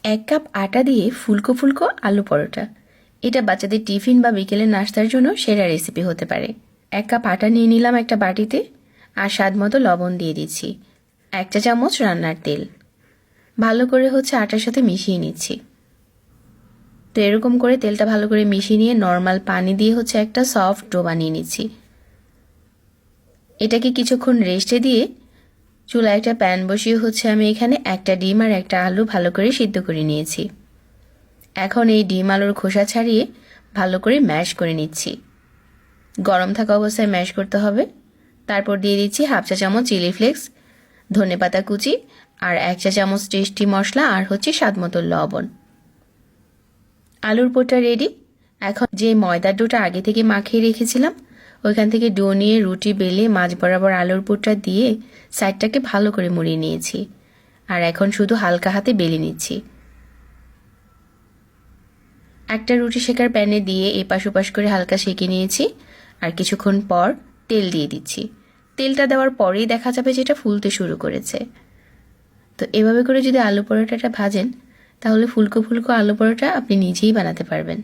1 cup আটা দিয়ে ফুলকো ফুলকো আলু পরোটা। এটা বাচ্চাদের টিফিন বা বিকেলের নাস্তার জন্য সেরা রেসিপি হতে পারে। 1 কাপ আটা নিয়ে নিলাম একটা বাটিতে, আর স্বাদ মতো লবণ দিয়ে দিচ্ছি। 1 চা চামচ রান্নার তেল। ভালো করে আটার সাথে মিশিয়ে নিচ্ছি। তো এরকম করে তেলটা ভালো করে মিশিয়ে নিয়ে নর্মাল পানি দিয়ে একটা সফট ডো বানিয়ে নিচ্ছি। এটাকে কিছুক্ষণ রেস্টে দিয়ে চুলায় একটা প্যান বসিয়ে আমি এখানে একটা ডিম আর একটা আলু ভালো করে সিদ্ধ করে নিয়েছি। এখন এই ডিম আলুর খোসা ছাড়িয়ে ভালো করে ম্যাশ করে নিচ্ছি। গরম থাকা অবস্থায় ম্যাশ করতে হবে। তারপর দিয়ে দিচ্ছি 1/2 চা চামচ চিলি ফ্লেক্স, ধনেপাতা কুচি আর 1 চা চামচ টেস্টি মশলা আর স্বাদ মতো লবণ। আলুর পোটা রেডি। এখন যে ময়দার ডোটা আগে থেকে মাখিয়ে রেখেছিলাম ওইখান থেকে ডো নিয়ে রুটি বেলে মাঝ বরাবর আলুর পুরটা দিয়ে সাইডটাকে ভালো করে মুড়িয়ে নিয়েছি। আর এখন শুধু হালকা হাতে বেলে নিচ্ছি। একটা রুটি সেকার প্যানে দিয়ে এপাশ ওপাশ করে হালকা সেঁকে নিয়েছি। আর কিছুক্ষণ পর তেল দিয়ে দিচ্ছি। তেলটা দেওয়ার পরেই দেখা যাবে যেটা ফুলতে শুরু করেছে। তো এভাবে করে যদি আলু পরোটাটা ভাজেন তাহলে ফুলকো ফুলকো আলু পরোটা আপনি নিজেই বানাতে পারবেন।